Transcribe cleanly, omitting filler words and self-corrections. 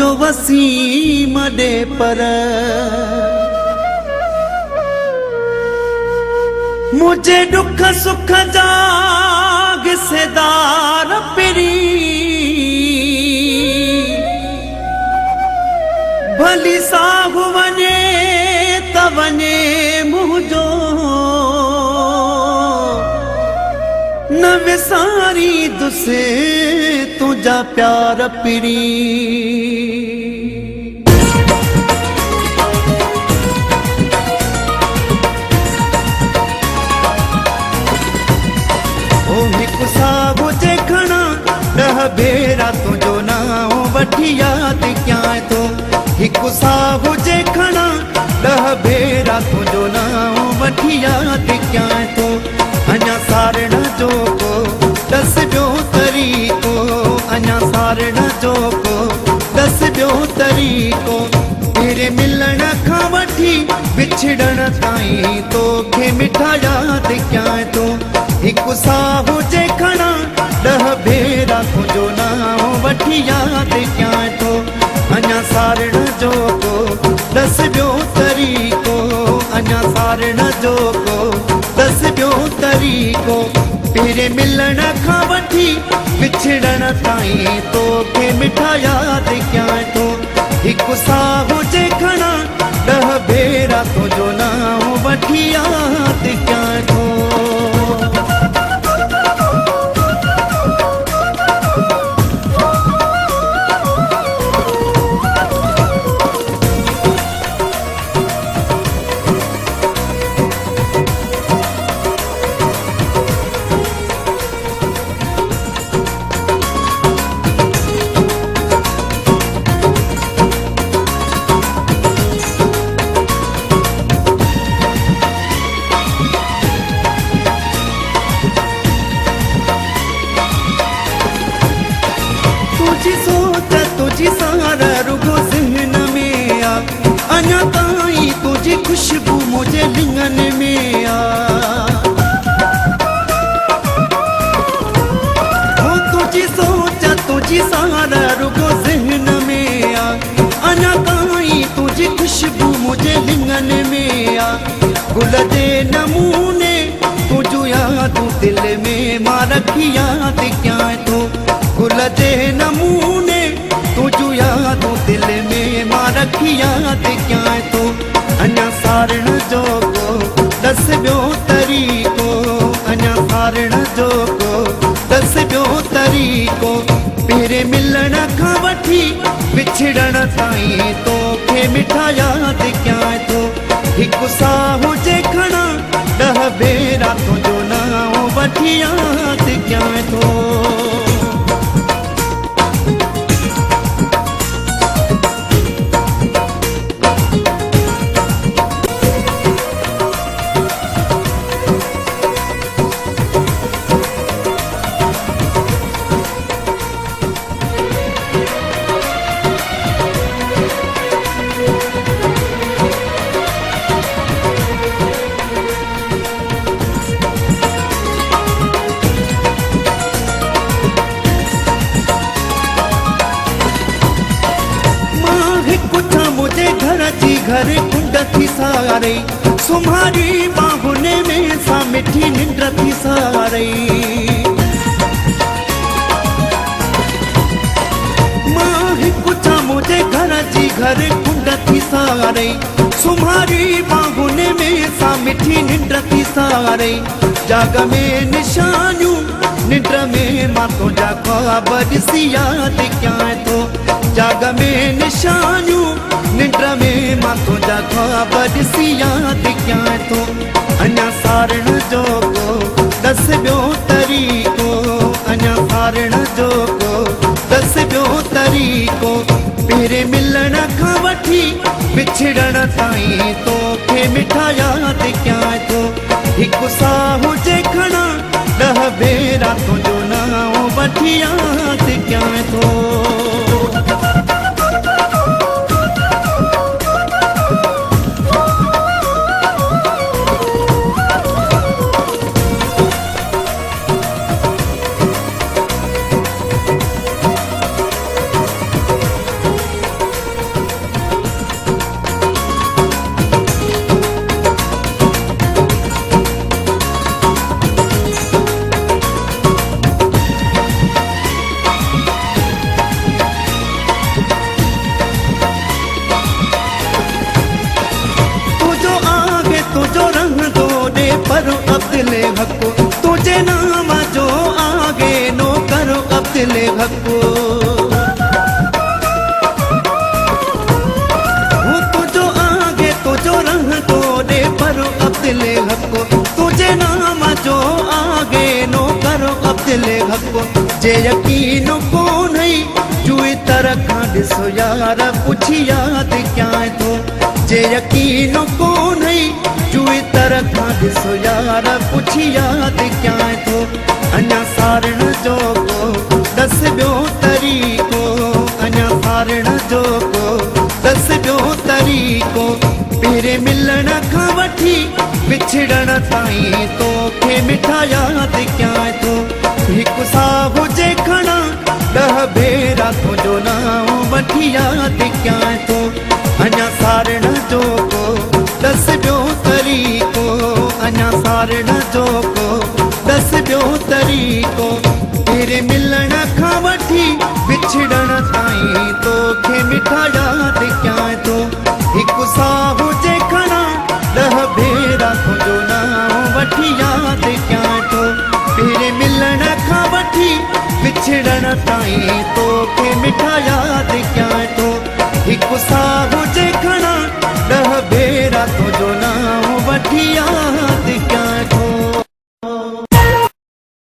मुझो वसीम दे पर मुझे दुख सुख जाग सेदार पिरी भली साहु वने तवने मुझो न विसारी दुसे तुझा प्यार पिरी ओ हिकु साहु जे खणा ॾह भेरा तुझो नाम वठी याद कयां तो हिकु साहु जे खणा ॾह भेरा तुझो नाम वठी याद कयां तो अञा सारण जो को दस ॿियो तरीक़ो अञा सारण जो को दस ॿियो तरीक़ो तेरे मिलण खां वठी विछड़ण ताईं तोखे मिठा याद कयां तो हिकु साहु जे खणा ॾह भेरा तुझो नाम वठी याद कयां तो अञा सारण जो को दस ॿियो तरीक़ो अञा सारण जो को दस ॿियो तरीक़ो तेरे मिलण खां वठी विछड़ण ताईं तोखे मिठा याद कयां तो हिकु साहु जे खणा ॾह भेरा तुझो नाम वठी याद कयां तो तुझी सोच तुझी सारा रुगो ज़हन में आ अञा ताईं तुझी खुशबू मुझे लिंगन में आ हो तुझी सोच तुझी सारा रुगो ज़हन में आ अञा ताईं तुझी खुशबू मुझे लिंगन में आ गुल जे नमूने तुझो यादूं दिल में मां रखी याद कयां तो गुल जे नमूने तुझो यादूं दिल में मां रखी याद कयां तो अञा सारण जो को दस ॿियो तरीक़ो अञा सारण जो को दस ॿियो तरीक़ो तेरे मिलण खां वठी विछड़ण ताईं तोखे मिठा याद कयां तो हिकु साहु जे खणा ॾह भेरा तुझो नाम वठी याद कयां तो घर कुंड थी सारे सुम्हारी बाहुने में सा मिठी निंड थी सारे मां हिकु छा मुझे घर जी घर कुंड थी सारे सुम्हारी बाहुने में सा मिठी निंड थी सारे जाग में निशानियूं निंड में मां तुझा ख्वाब ॾिसी याद कयां तो जाग में निशानियूं निंड में मां तुझा ख्वाब ॾिसी याद कयां तो अञा सारण जो को दस ॿियो तरीक़ो अञा सारण जो को दस ॿियो तरीक़ो तेरे मिलण खां वठी विछड़ण ताईं तोखे मिठा याद कयां तो हिकु साहु जे खणा ॾह भेरा तुझो नाम वठी याद कयां तो हको हूँ तुझो आगे तुझो रंग तो दे पर अब्दिले हको तुझे नाम जो आगे नो करो अब्दिले हको जे यकीन को नहीं जुई तरह खां ॾिसो यार पुछी याद क्या थो जे यकीन को नहीं जुई तरह खां ॾिसो यार पुछी याद क्या थो अञा सारण जो को दस ॿियो तरीक़ो अञा सारण जो को दस ॿियो तरीक़ो पहिरें मिलण खां वठी विछड़ण ताईं तोखे मिठा याद क्या थो हिकु साह हुजे खणा 10 भेरा तुझो नाम वठी याद क्या थो अञा सारण जो को दस ॿियो तरीक़ो अञा सारण जो को दस ॿियो तरीक़ो तेरे मिलण खां वठी विछड़ण ताईं तोखे मिठा याद क्या थो हिकु साह हुजे खणा 10 भेरा तुझो नाम वठी याद क्या थो तेरे मिलण खां वठी विछड़ण ताईं तोखे मिठा याद क्या थो हिकु साह